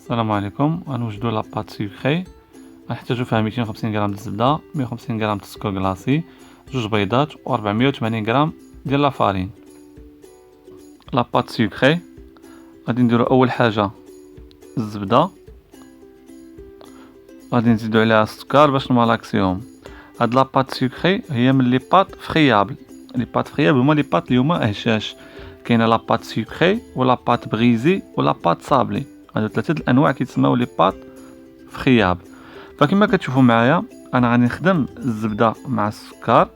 السلام عليكم. غنوجدو لاباط سوكخي. غنحتاجو فيها 250 غرام د الزبدة، 150 غرام د السكر كلاصي، جوج بيضات و 480 غرام ديال لافارين. لاباط سوكخي غادي نديرو اول حاجة الزبدة، غادي نزيدو عليها السكر باش نمالاكسيوهم. هاد لاباط سوكخي هي من لي باط فخيابل. لي باط فخيابل هما لي باط اليوما هشاش. كاينه لاباط سوكخي و لاباط بغيزي و لاباط صابلي، هادو ثلاثه الانواع كيتسموا لي باط فخياب. فكما كتشوفوا معايا انا غادي نخدم الزبده مع السكر،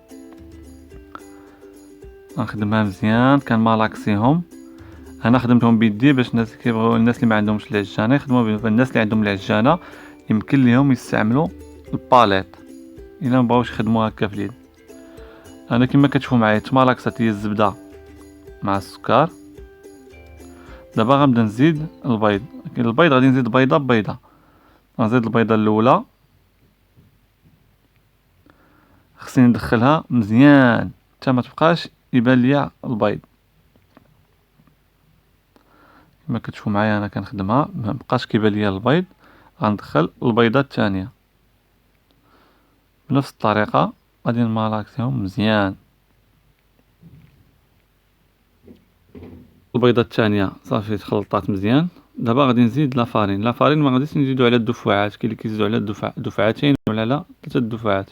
غنخدمها مزيان كنمالاكسيهم. انا خدمتهم بيدي باش الناس كيبغيو، الناس اللي ما عندهمش العجانه يخدموا الناس اللي عندهم العجانه يمكن ليهم يستعملوا الباليت الا ما بغاوش يخدموا هكا في اليد. انا كما كتشوفوا معايا تمالاكسات هي الزبده مع السكر. دابا غنبدا نزيد البيض. البيض غادي نزيد بيضه ببيضه. غنزيد البيضه الاولى، خصني ندخلها مزيان حتى ما تبقاش يبان ليا البيض. كما كتشوفوا معايا انا كنخدمها ما بقاش كيبان ليا البيض. غندخل البيضه الثانيه بنفس الطريقه، غادي نمالاكسيهم مزيان. البيضه الثانيه صافي تخلطات مزيان. دابا غادي نزيد لافارين. لافارين ما غاديش نزيدو على الدفعات، كاين اللي كيزيدو على دفعتين ولا على 3 دفعات.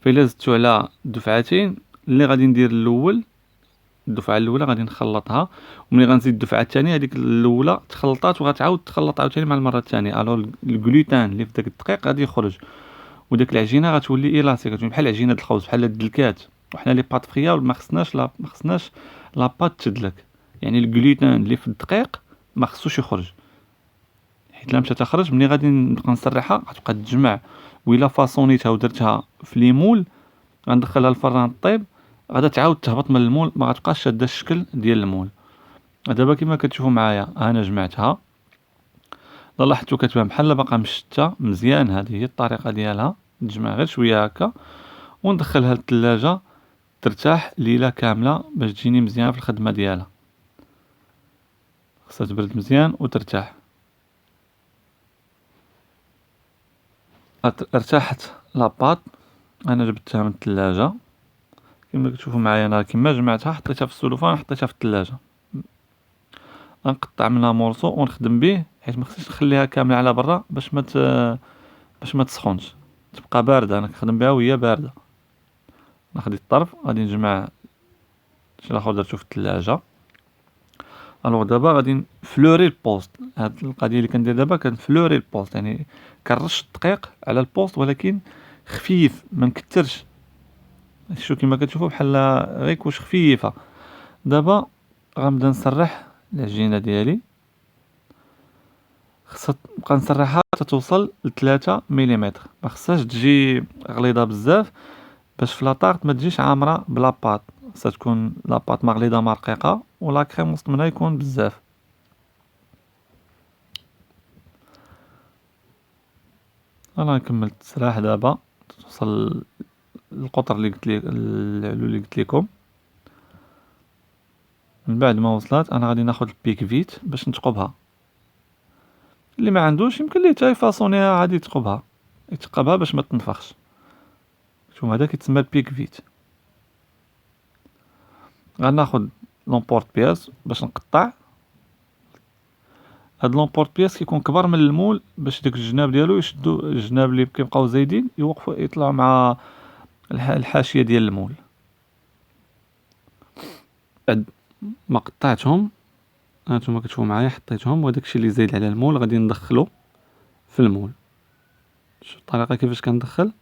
فإلا زدتو على دفعتين اللي غادي ندير الاول، الدفعه الاولى غادي نخلطها، وملي غنزيد الدفعه الثانيه هذيك الاولى تخلطات وغتعاود تخلط عاوتاني مع المره الثانيه. الو الجلوتين اللي في داك الدقيق غادي يخرج، وداك العجينه غتولي ايلاستيك، غتولي بحال عجينه الخبز بحال الدلكات. وحنا لي بات فخيا ما خصناش لاباط تشدلك، يعني الجلوتين اللي في الدقيق ما خصوش يخرج، حيت لا مشات تخرج ملي غادي نبقى نسرحها غتبقى تجمع. وإلا فاصونيتها ودرتها في ليمول غندخلها الفران طيب، غادا تعاود تهبط من المول، ما غتبقاش شاده الشكل ديال المول. دابا كما كتشوفوا معايا انا جمعتها، لاحظتوا كتبان بحال باقا مشته مزيان. هذه هي الطريقه ديالها، تجمع غير شويه هكا وندخلها للثلاجه ترتاح ليله كامله باش تجيني مزيان في الخدمه ديالها. خصها تبرد مزيان وترتاح. ارتاحت لاباط، انا جبتها من الثلاجه كما كتشوفوا معايا. انا كما جمعتها حطيتها في السلوفان، حطيتها في الثلاجه. غنقطع منها مورسو ونخدم به، حيت ما خصنيش نخليها كامله على برا باش ما تسخنش، تبقى بارده. انا كنخدم بها وهي بارده. ناخذ الطرف غادي نجمع شي الاخر درتو في الثلاجه. الوغ دابا غادي نفلوري البوست. هاد القضيه اللي كندير دابا كنفلوري البوست، يعني كنرش الدقيق على البوست ولكن خفيف ما نكترش. شو كما كتشوفوا بحال غير كوش خفيفه. دابا غنبدا نسرح العجينه ديالي، خصها نبقى نسرحها حتى توصل ل 3 ملم. ما خصهاش تجي غليظه بزاف باش في لاطاغ ما تجيش عامره بلاطاط. خصها تكون لاطاط مغليظه ما رقيقه، ولا كريم وسط منها يكون بزاف. انا كملت التسراح دابا توصل القطر اللي قلت لك، العلو اللي قلت لكم. من بعد ما وصلت انا غادي ناخذ البيك فيت باش نتقبها. اللي ما عندوش يمكن ليه حتى يفاصونيها عادي، يتقبها يتقبها باش ما تنفخش. شوف هذا كيتسمى البيك فيت. غناخذ لومبورت بياس باش نقطع. هاد لومبورت بياس كيكون كبر من المول باش داك الجناب ديالو يشدو الجناب اللي كيبقاو زايدين يوقفوا يطلعوا مع الحاشيه ديال المول. بعد ما قطعتهم هانتوما كتشوفوا معايا حطيتهم، وداكشي اللي زايد على المول غادي ندخلو في المول. شوف الطريقه كيفاش كندخل،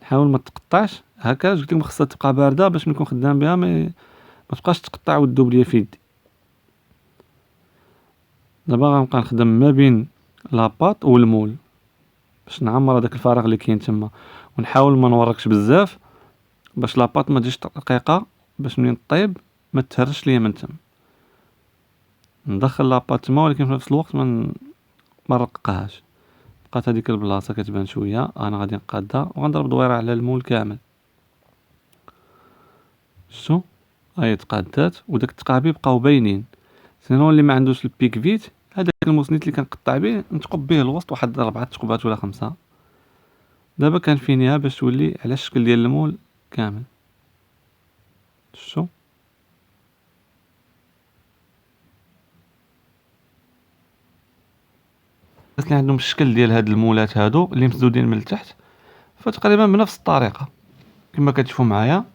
نحاول ما تقطعش هكا. قلت لكم خصها تبقى بارده باش نكون خدام بها ما تبقاش تقطع وتذوب ليا في يدي. دابا غنبقى نخدم ما بين لاباط والمول باش نعمر هذاك الفراغ اللي كاين تما، ونحاول ما نوركش بزاف باش لاباط ما تجيش رقيقه، باش منين طيب ما تهرش ليا من تما. ندخل لاباط تما ولكن في نفس الوقت ما نرققهاش. بقات هذيك البلاصه كتبان شويه. انا غادي نقادها وغنضرب دويره على المول كامل. شتو هاهي تقادات وداك التقابي بقاو باينين. سينو اللي ما عندوش البيك فيت هذاك المسند اللي كنقطع به نتقب به الوسط واحد 4 تقبات ولا 5. دابا كنفينيها باش تولي على الشكل ديال المول كامل. شفتو؟ الناس اللي عندهم الشكل ديال هاد المولات هادو اللي مسدودين من التحت فتقريبا بنفس الطريقه كما كتشوفوا معايا.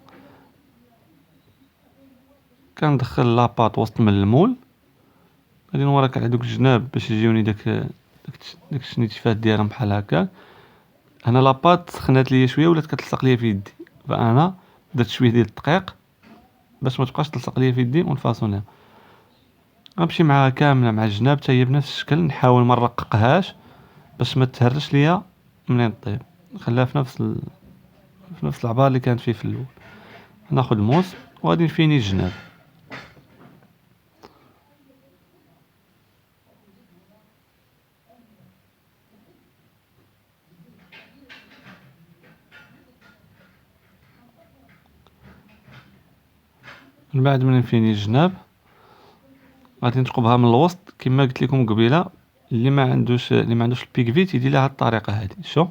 كندخل لاباط وسط من المول، غادي نوريك على دوك الجناب باش يجيوني داك الشنيتيفات ديالهم بحال هكا. انا لاباط سخنات ليا شويه ولات كتلصق ليا في يدي، فانا درت شويه ديال الدقيق باش ما تبقاش تلصق ليا في يدي ونفاصونيها. غنمشي معاها كامله مع الجناب حتى هي بنفس الشكل، نحاول ما نرققهاش باش ما تهرش ليا منين طيب، نخليها في نفس العبار اللي كانت فيه في الاول. ناخذ موس وغادي نفيني الجناب. من بعد ما نفيني الجناب غادي نثقبها من الوسط كما قلت لكم قبيله. اللي ما عندوش البيك فيت يدير لها هاد الطريقه هذه. شوف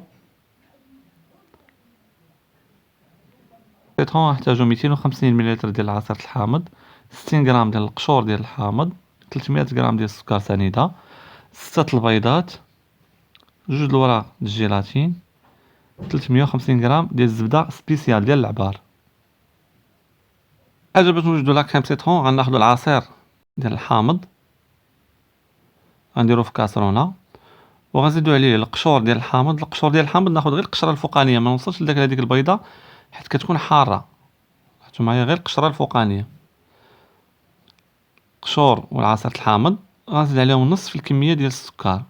بيترون نحتاجو 250 مليلتر ديال العصير الحامض، 60 غرام ديال القشور ديال الحامض، 300 غرام ديال السكر سنيده، 6 البيضات، 2 الوراق ديال الجيلاتين، 350 غرام ديال الزبده سبيسيال ديال العبار. حاجه باش نوجدو لا كريم سيترون غناخدو العصير ديال الحامض غنديرو في كاسرونه وغنزيدو عليه القشور ديال الحامض. القشور ديال الحامض ناخد غير القشره الفوقانيه، ما نوصلش لداك هذيك البيضه حيت كتكون حاره. لاحظتوا معايا غير القشره الفوقانيه. قشور والعصير الحامض غنزيد عليهم نصف الكميه ديال السكر.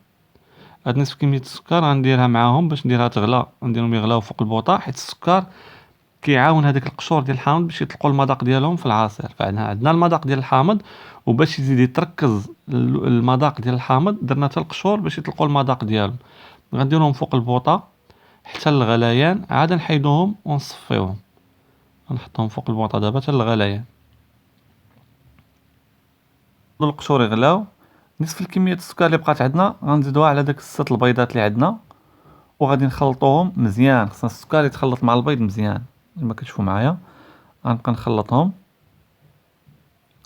هاد نصف كميه السكر غنديرها معاهم باش نديرها تغلى، نديرهم يغلاو فوق البوطه حيت السكر كيعاون هذاك القشور ديال الحامض باش يطلقوا المذاق ديالهم في العصير. فعندنا المذاق ديال الحامض وباش يزيد يتركز المذاق ديال الحامض درنا حتى القشور باش يطلقوا المذاق ديالهم. غنديرهم فوق البوطه حتى الغليان، عاد نحيدوهم ونصفيوهم. نحطهم فوق البوطه دابا حتى الغليان. القشور يغلاو، نصف الكميه السكر اللي بقات عندنا غنزيدوها على داك 6 البيضات اللي عندنا وغادي نخلطوهم مزيان. خصنا السكر يتخلط مع البيض مزيان كما كتشوفوا معايا. غنبقى نخلطهم،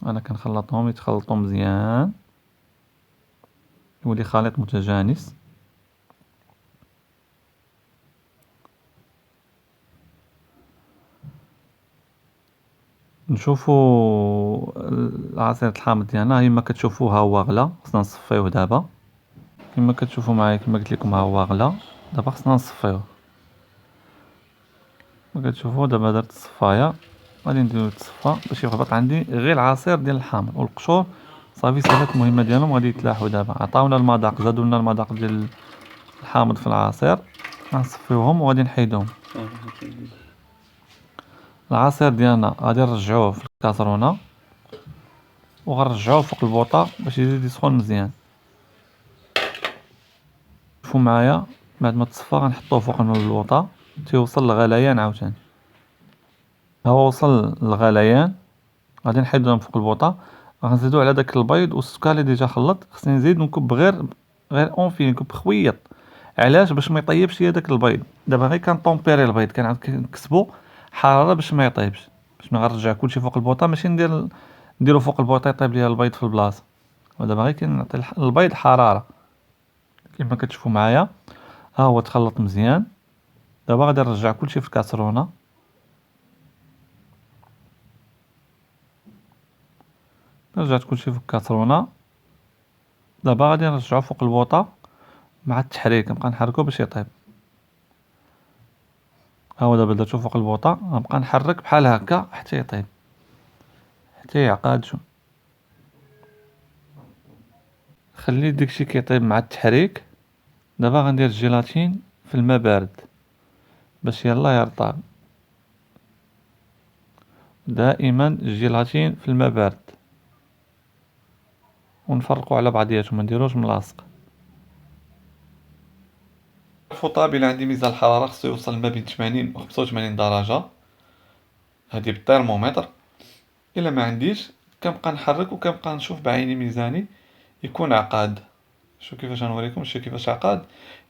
انا كنخلطهم يتخلطوا مزيان يولي خليط متجانس. نشوفوا العصير الحامض ديالنا كما كتشوفوا ها هو غلا. خصنا نصفيوه دابا كما كتشوفوا معايا. كما قلت لكم ها هو غلا، دابا خصنا نصفيوه. كما كتشوفوا دابا درت الصفايه، غادي نديرو تصفى باش يهبط عندي غير العصير ديال الحامض والقشور. صافي سالات المهمه ديالهم غادي يتلاحوا. دابا عطاونا المذاق، زادوا لنا المذاق ديال الحامض في العصير. غنصفيوهم وغادي نحيدوهم. العصير ديالنا غادي نرجعوه في الكاسرونه وغنرجعوه فوق البوطه باش يزيد يسخن مزيان. شوفوا معايا بعد ما تصفى غنحطوه فوق البوطه تيوصل للغليان عاوتاني. ها هو وصل للغليان، غادي نحيدوهم فوق البوطه. غنزيدو على داك البيض والسكر اللي ديجا خلط. خصني نزيد نكب غير اونفي، نكب خويط. علاش؟ باش ما يطيبش ليا داك البيض. دابا غير كنطومبيري البيض، كنعاود كنكسبو حراره باش ما يطيبش، باش ما غنرجع كلشي فوق البوطه. ماشي نديرو فوق البوطه يطيب ليا البيض في البلاصه. ودابا غير كنعطي البيض حراره كما كتشوفوا معايا. ها هو تخلط مزيان. دابا غادي نرجع كلشي في الكاسرونه. رجعت كلشي في الكاسرونه. دابا غادي نرجعو فوق البوطه مع التحريك، نبقى نحركو باش يطيب. ها هو دابا درتو فوق البوطه، غنبقى نحرك بحال هكا حتى يطيب، حتى يعقد. شو خلي داكشي كيطيب مع التحريك. دابا غندير الجيلاتين في الماء بارد باش يلا يرطب. دائما الجيلاتين في الماء بارد ونفرقوا على بعضياتهم، ما نديروش ملاصق. الفطاب الى عندي ميزان الحراره خصو يوصل ما بين 80 و 85 درجه، هادي بالترمومتر. الا ما عنديش كنبقى نحرك وكنبقى نشوف بعيني ميزاني. يكون عقاد. شوف كيفاش غنوريكم شوف كيفاش عقاد.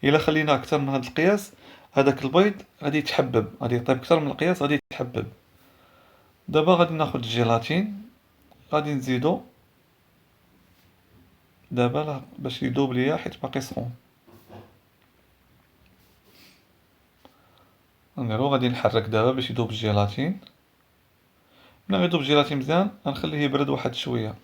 الا خلينا اكثر من هذا القياس، هذاك البيض غادي يتحبب، غادي يطيب اكثر من القياس، غادي يتحبب. دابا غادي ناخذ الجيلاتين، غادي نزيدو دابا باش يذوب ليا حيت باقي سخون. نديرو غادي نحرك دابا باش يذوب الجيلاتين. ملي غيذوب الجيلاتين مزيان غنخليه يبرد واحد شويه.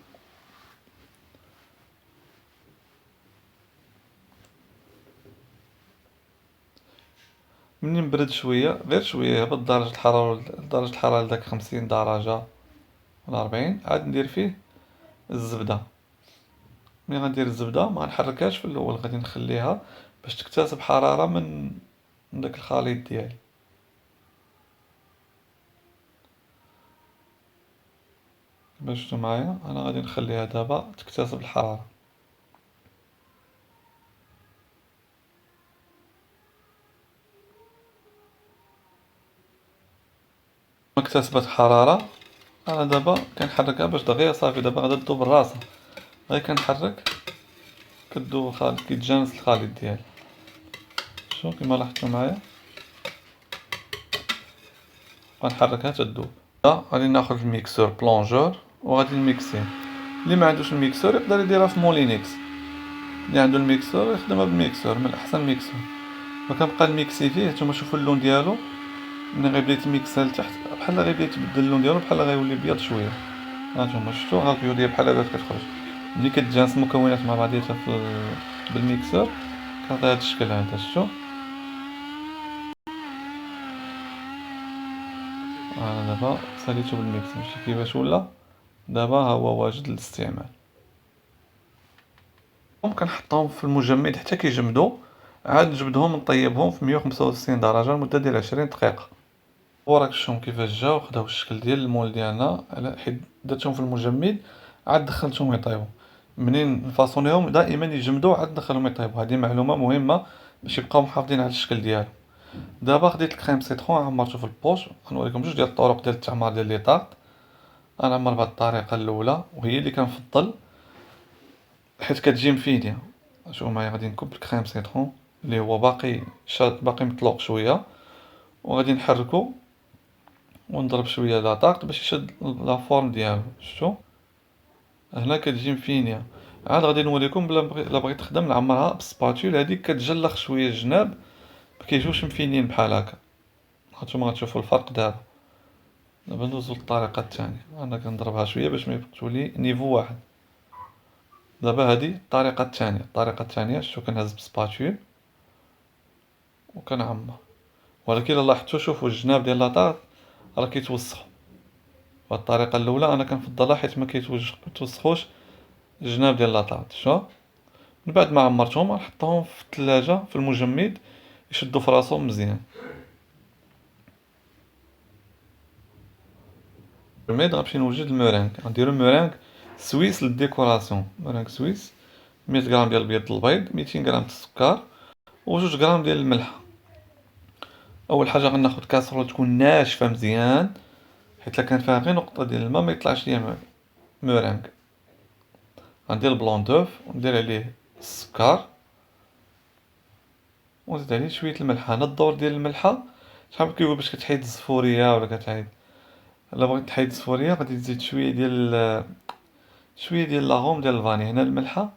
منين برد شويه، غير شويه هبط درجه الحراره، درجه الحراره لداك 50 درجه ولا 40، عاد ندير فيه الزبده. ملي غندير الزبده ما غنحركهاش في الاول، غادي نخليها باش تكتسب حراره من داك الخليط ديالي. كما شفتو معايا انا غادي نخليها دابا تكتسب الحراره. ما اكتسبت حراره، انا دابا كنحركها باش دغيا صافي. دابا غادا تذوب راسها، غير كنحرك كتذوب الخليط، كيتجانس الخليط ديالي. شوف كما لاحظتو معايا غنحركها تذوب. غادي ناخذ الميكسور بلونجور وغادي نميكسيه. اللي ما عندوش الميكسور يقدر يديرها في مولينيكس، اللي عنده الميكسور يخدمها بالميكسور، من احسن ميكسور. وكنبقى نميكسي فيه. نتوما شوفوا اللون ديالو ملي غيبدا يتميكسا لتحت بحال غيبدا يتبدل اللون ديالو، بحال غيولي ابيض شويه. هانتوما شفتوا ها البيض ديال بحال هكا كتخرج. ملي كتجانس المكونات مع بعضياتها بالميكسور كتعطي هاد الشكل هذا. شفتوا انا دابا ساليتو بالميكس، شتي كيفاش ولا. دابا ها هو واجد للاستعمال. كنحطهم في المجمد حتى كيجمدوا، عاد نجبدهم نطيبهم في 165 درجه لمده ديال 20 دقيقه. وراك شفتهم كيفاش جاو خداو الشكل ديال المول ديالنا، على حيت درتهم في المجمد عاد دخلتهم يطيبوا. منين نفاصونيهم دائما يجمدوا عاد ندخلهم يطيبوا. هذه معلومه مهمه باش يبقاو محافظين على الشكل ديالهم. دابا خديت الكريم سيترون عمرته في البوش. غنوريكم جوج ديال الطرق ديال التعمار ديال لي طارط. انا عمر بهاد الطريقه الاولى وهي اللي كنفضل حيت كتجي مفينه. شوفوا معايا غادي نكب الكريم سيترون اللي هو باقي شاد، باقي مطلوق شويه، وغادي نحركو ونضرب شويه لا طارط باش يشد لا فورم ديالو. شفتوا هنا كتجي مفينه. عاد غادي نوريكم بلا الا بغيت تخدم نعمرها بالسباتول هذيك كتجلخ شويه الجناب، مكيجيوش مفينين بحال هكا. هانتوما غتشوفوا الفرق دابا. دابا ندوزو للطريقه الثانيه، انا كنضربها شويه باش ما يبقاو لي نيفو واحد. دابا هذه الطريقه الثانيه. الطريقه الثانيه شفتوا كنهز بسباتول وكنعمر، ولكن الا لاحظتوا شوفوا الجناب ديال لاطاط راه كيتوسخوا. والطريقه الاولى انا كنفضلها حيت ما كيتوسخوش الجناب ديال لاطاط. شو من بعد ما عمرتهم غنحطهم في الثلاجه في المجمد يشدوا في راسهم مزيان. الميد غنمشي نوجد المورينغ. غنديرو مورينغ سويس للديكوراسيون. مورينغ سويس 100 غرام ديال البيض البيض، 200 غرام السكر، وجوج غرام ديال الملح. اول حاجه غناخد كاسرول تكون ناشفه مزيان، حيت الا كان فيها غير نقطه ديال الماء ما يطلعش ليا مورينغ. غندير البلون دوف وندير عليه السكر ونزيد عليه شويه الملحه. انا الدور ديال الملحه شحال كيقول باش كتحيد الزفوريه ولا كتحيد، الا بغيت تحيد الزفوريه غادي تزيد شويه ديال لاغوم ديال الفاني. هنا الملحه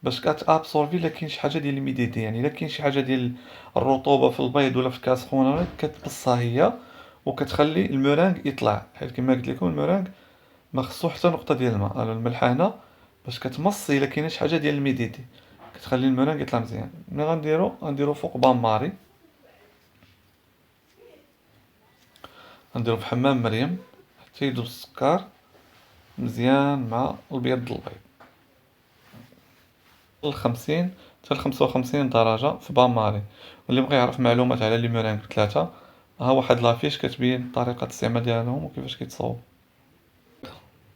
باش كتابسورفي الا كاين شي حاجه ديال الميديتي، يعني الا كاين شي حاجه ديال الرطوبه في البيض ولا في الكاس سخونه كتبصها هي وكتخلي المورينغ يطلع. حيت كما قلت لكم المورينغ ما خصو حتى نقطه ديال الماء. الملحه هنا باش كتمص الا كاينه شي حاجه ديال الميديتي كتخلي المورينغ يطلع مزيان. ملي غنديرو فوق بان ماري، غنديرو في حمام مريم حتى يذوب السكر مزيان مع البيض د البيض. 50 حتى 55 درجة في بان ماري. واللي بغى يعرف معلومات على لي مورينغ ثلاثة، ها واحد لافيش كتبين طريقة الاستعمال ديالهم وكيفاش كيتصاوب.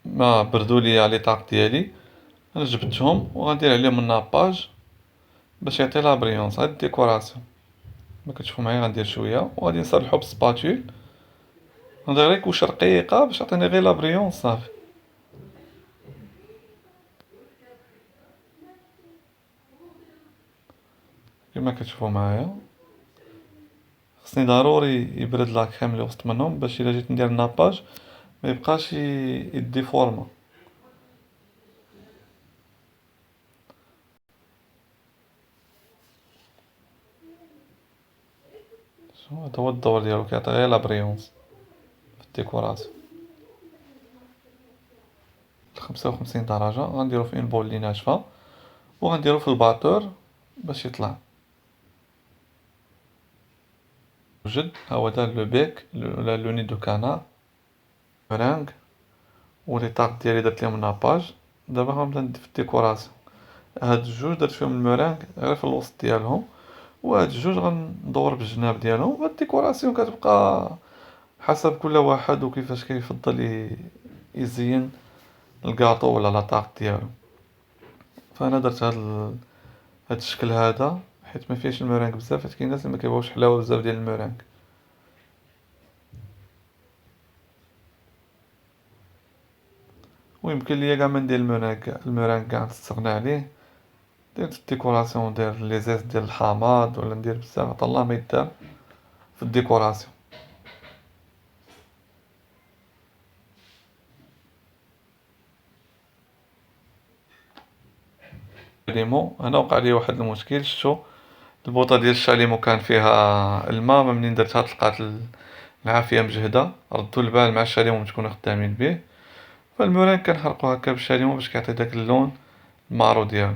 ما بردو ليا لي طاق ديالي، انا جبدتهم وغندير عليهم الناباج باش يعطي لا بريونس. هاد الديكوراسيون ما كتشوفوا معايا غندير شويه وغادي نصلحو بالسباتول. ندير غير كوش رقيقه باش تعطيني غير لا بريونس صافي. كما كتشوفوا معايا. خصني ضروري يبرد لاكريم اللي وسط منهم باش الا جيت ندير الناباج ما يبقاش يديفورما. هذا هو الدور ديالو، كيعطي غير لابريونس في الديكوراسيون. 55 درجة غنديرو في اون بول لي ناشفة وغنديرو في الباتور باش يطلع. وجد ها هو دار لو بيك ولا لو ني دو كانار مورانغ ولي طاق ديالي درت ليهم ناباج. دابا غنبدا ندير في الديكوراسيون. هاد الجوج درت فيهم المورانغ غير في الوسط ديالهم، وهاد الجوج غندور بالجناب ديالهم. والديكوراسيون كتبقى حسب كل واحد وكيفاش كيفضل يزين الكاطو ولا لاطاق ديالو. فانا درت هاد الشكل هذا حيت ما فيهش المورانغ بزاف، حيت كاين ناس اللي ما كيبغيوش حلاوه بزاف ديال المورانغ. ويمكن ليا كاع ما ندير المورانغ كاع نستغنى عليه. درت الديكوراسيون ندير لي زيت ديال الحامض ولا ندير بزاف عطا الله ما يدار في الديكوراسيون. شاليمو هنا وقع لي واحد المشكل. شتو البوطه ديال الشاليمو كان فيها الماء، منين درتها طلقات العافيه مجهده. ردوا البال مع الشاليمو تكونوا خدامين به. فالموران كنحرقو هكا بالشاليمو باش كيعطي داك اللون المارو ديالو.